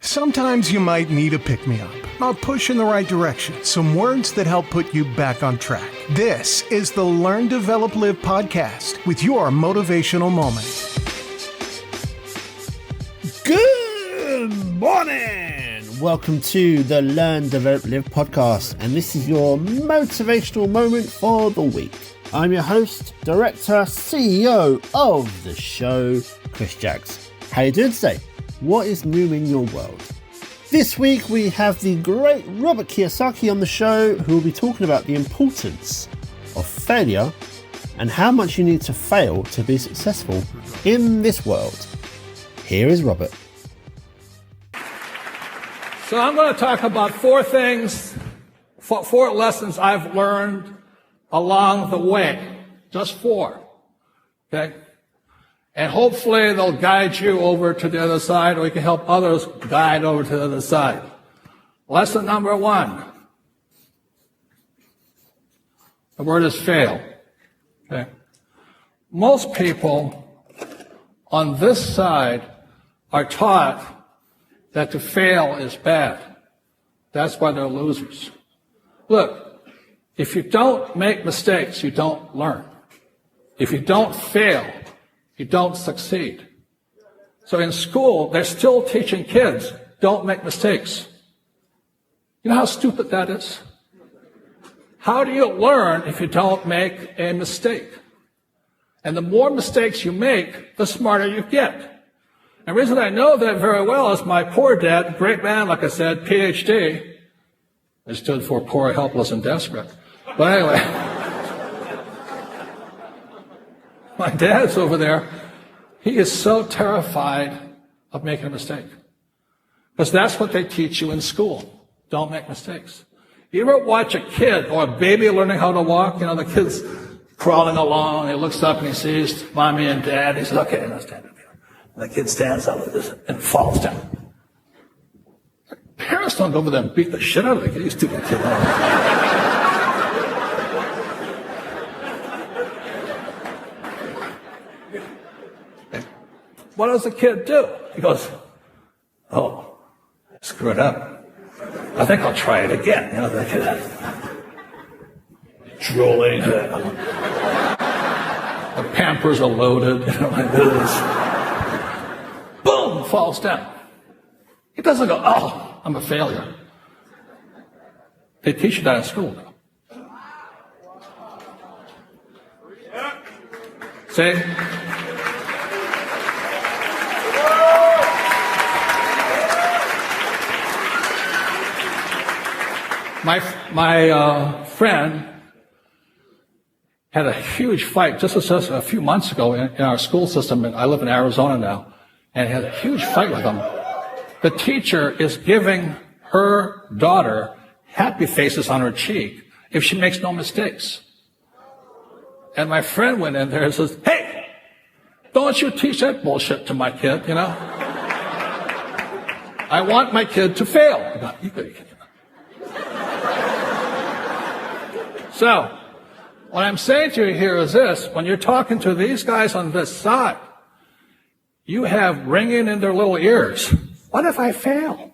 Sometimes you might need a pick-me-up, a push in the right direction, some words that help put you back on track. This is the Learn, Develop, Live podcast with your motivational moment. Good morning! Welcome to the Learn, Develop, Live podcast, and this is your motivational moment for the week. I'm your host, director, CEO of the show, Chris Jaggs. How you doing today? What is new in your world? This week we have the great Robert Kiyosaki on the show, who will be talking about the importance of failure and how much you need to fail to be successful in this world. Here is Robert. So I'm going to talk about four lessons I've learned along the way. Just four. Okay? And hopefully they'll guide you over to the other side, or we can help others guide over to the other side. Lesson number one. The word is fail. Okay? Most people on this side are taught that to fail is bad. That's why they're losers. Look, if you don't make mistakes, you don't learn. If you don't fail, you don't succeed. So in school, they're still teaching kids, don't make mistakes. You know how stupid that is? How do you learn if you don't make a mistake? And the more mistakes you make, the smarter you get. And the reason I know that very well is my poor dad, great man, like I said, PhD. It stood for poor, helpless, and desperate. But anyway, my dad's over there. He is so terrified of making a mistake. Because that's what they teach you in school. Don't make mistakes. You ever watch a kid or a baby learning how to walk? You know, the kid's crawling along. He looks up and he sees mommy and dad. He says, okay, now stand up here. And the kid stands up like this and falls down. Parents don't go over there and beat the shit out of the kid. You stupid kid. What does the kid do? He goes, oh, screwed up. I think I'll try it again. You know, the kid drooling. The Pampers are loaded. You know, like this. Boom, falls down. He doesn't go, oh, I'm a failure. They teach you that in school, though. See? My friend had a huge fight just a few months ago in our school system. And I live in Arizona now, and he had a huge fight with him. The teacher is giving her daughter happy faces on her cheek if she makes no mistakes. And my friend went in there and says, hey, don't you teach that bullshit to my kid, you know? I want my kid to fail. You got kidding. So, what I'm saying to you here is this. When you're talking to these guys on this side, you have ringing in their little ears. What if I fail?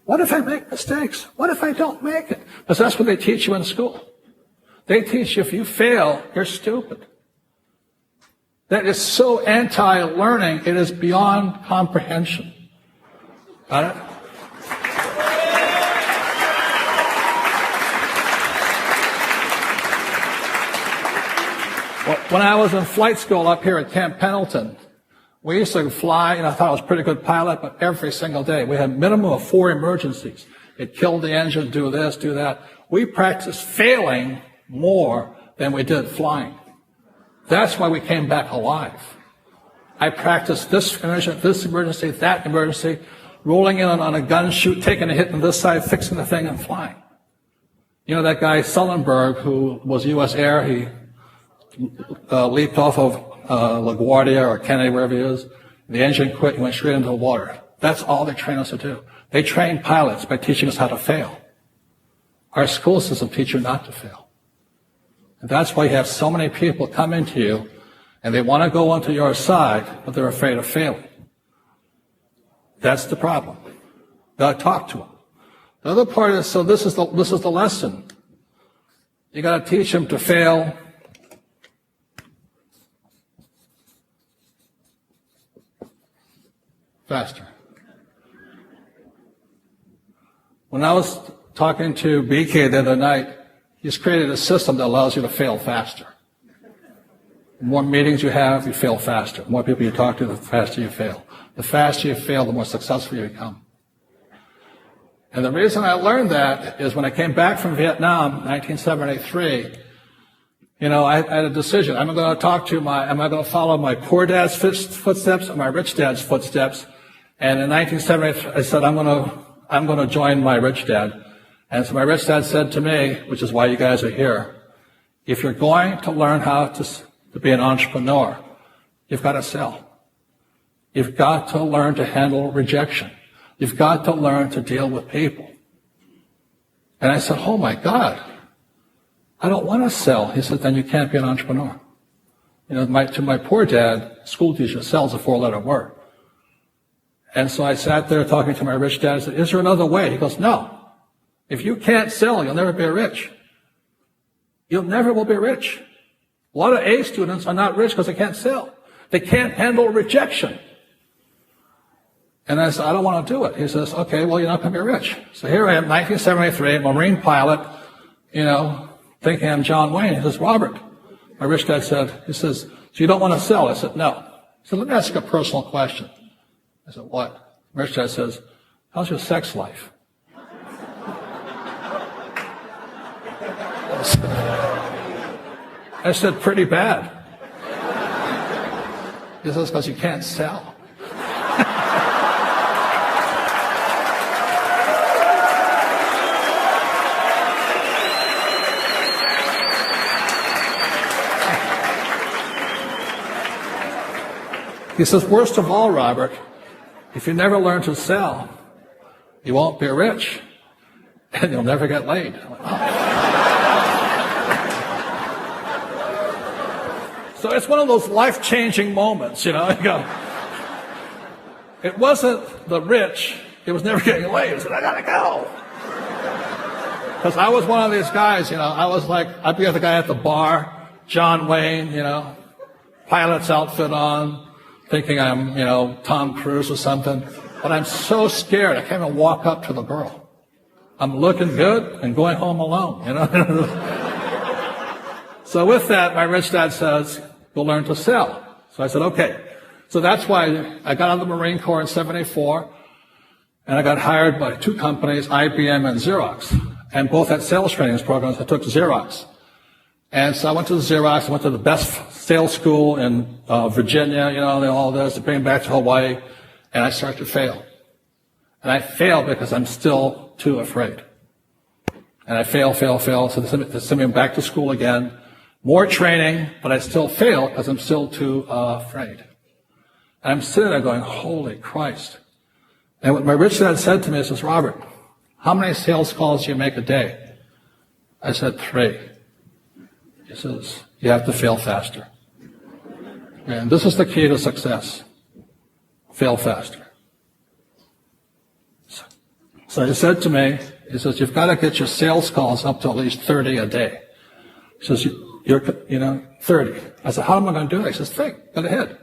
What if I make mistakes? What if I don't make it? Because that's what they teach you in school. They teach you if you fail, you're stupid. That is so anti-learning, it is beyond comprehension. Got it? When I was in flight school up here at Camp Pendleton, we used to fly, and I thought I was a pretty good pilot, but every single day we had a minimum of 4 emergencies. It killed the engine, do this, do that. We practiced failing more than we did flying. That's why we came back alive. I practiced this emergency, that emergency, rolling in on a gun chute, taking a hit on this side, fixing the thing, and flying. You know that guy Sullenberg, who was U.S. Air, he leaped off of LaGuardia or Kennedy, wherever he is. The engine quit, he went straight into the water. That's all they train us to do. They train pilots by teaching us how to fail. Our school system teaches you not to fail. And that's why you have so many people come into you and they want to go onto your side, but they're afraid of failing. That's the problem. Got to talk to them. The other part is, so this is the lesson. You got to teach them to fail faster. When I was talking to BK the other night, he's created a system that allows you to fail faster. The more meetings you have, you fail faster. The more people you talk to, the faster you fail. The faster you fail, the more successful you become. And the reason I learned that is when I came back from Vietnam, 1973, I had a decision. Am I going to follow my poor dad's footsteps or my rich dad's footsteps? And in 1973, I said, I'm going to join my rich dad. And so my rich dad said to me, which is why you guys are here, if you're going to learn how to be an entrepreneur, you've got to sell. You've got to learn to handle rejection. You've got to learn to deal with people. And I said, oh my God, I don't want to sell. He said, then you can't be an entrepreneur. To my poor dad, school teacher, sells a 4-letter word. And so I sat there talking to my rich dad. I said, is there another way? He goes, no. If you can't sell, you'll never be rich. You never will be rich. A lot of A students are not rich because they can't sell. They can't handle rejection. And I said, I don't want to do it. He says, okay, well, you're not going to be rich. So here I am, 1973, Marine pilot, thinking I'm John Wayne. He says, Robert, my rich dad said, he says, so you don't want to sell? I said, no. He said, let me ask you a personal question. I said, what? My rich dad says, how's your sex life? I said, pretty bad. He says, because you can't sell. He says, worst of all, Robert, if you never learn to sell, you won't be rich, and you'll never get laid. So it's one of those life-changing moments, You go, it wasn't the rich, it was never getting laid. I said, I gotta go. Because I was one of these guys, I was like, I'd be the guy at the bar, John Wayne, pilot's outfit on, thinking I'm, Tom Cruise or something. But I'm so scared, I can't even walk up to the girl. I'm looking good and going home alone, So with that, my rich dad says, go learn to sell. So I said, okay. So that's why I got out of the Marine Corps in 74, and I got hired by 2 companies, IBM and Xerox. And both had sales training programs. I took Xerox. And so I went to Xerox, I went to the best sales school in Virginia, all this, to bring back to Hawaii, and I started to fail. And I failed because I'm still too afraid. And I fail, so they sent me back to school again. More training, but I still fail because I'm still too afraid. And I'm sitting there going, holy Christ. And what my rich dad said to me, he says, Robert, how many sales calls do you make a day? I said, 3. He says, you have to fail faster. And this is the key to success. Fail faster. So he said to me, he says, you've got to get your sales calls up to at least 30 a day. He says, you're 30. I said, how am I going to do it? He says, think, get ahead.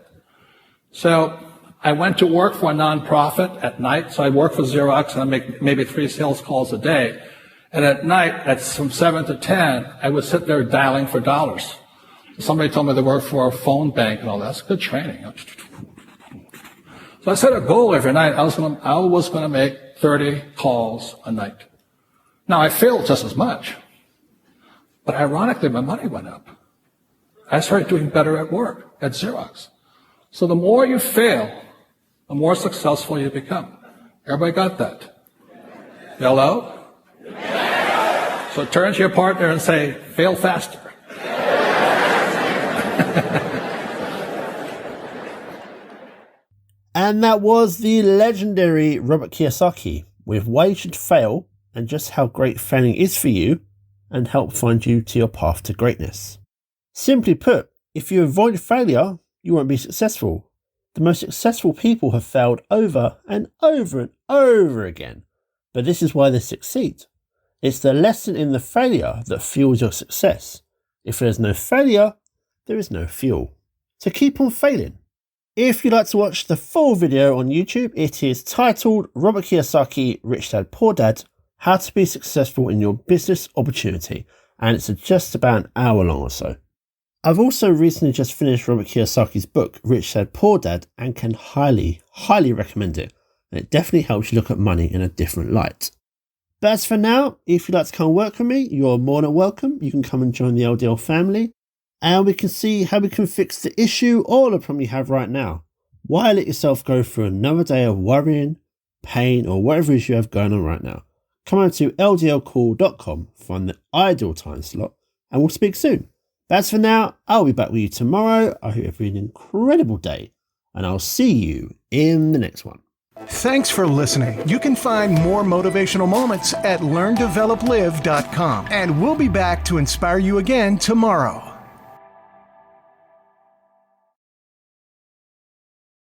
So I went to work for a nonprofit at night. So I'd work for Xerox and I'd make maybe 3 sales calls a day. And at night, from 7 to 10, I would sit there dialing for dollars. Somebody told me they worked for a phone bank and all that. That's good training. So I set a goal every night. I was going to make 30 calls a night. Now, I failed just as much. But ironically, my money went up. I started doing better at work, at Xerox. So the more you fail, the more successful you become. Everybody got that? Hello? So turn to your partner and say, fail faster. And that was the legendary Robert Kiyosaki with why you should fail and just how great failing is for you and help find you to your path to greatness. Simply put, if you avoid failure, you won't be successful. The most successful people have failed over and over and over again, but this is why they succeed. It's the lesson in the failure that fuels your success. If there's no failure, there is no fuel. So keep on failing. If you'd like to watch the full video on YouTube, it is titled Robert Kiyosaki, Rich Dad, Poor Dad, How to Be Successful in Your Business Opportunity, and it's just about an hour long or so. I've also recently just finished Robert Kiyosaki's book, Rich Dad, Poor Dad, and can highly recommend it. And it definitely helps you look at money in a different light. But as for now, if you'd like to come and work with me, you're more than welcome. You can come and join the LDL family, and we can see how we can fix the issue or the problem you have right now. Why let yourself go through another day of worrying, pain, or whatever it is you have going on right now? Come over to ldlcall.com, find the ideal time slot, and we'll speak soon. But as for now, I'll be back with you tomorrow. I hope you have an incredible day, and I'll see you in the next one. Thanks for listening. You can find more motivational moments at learndeveloplive.com, and we'll be back to inspire you again tomorrow.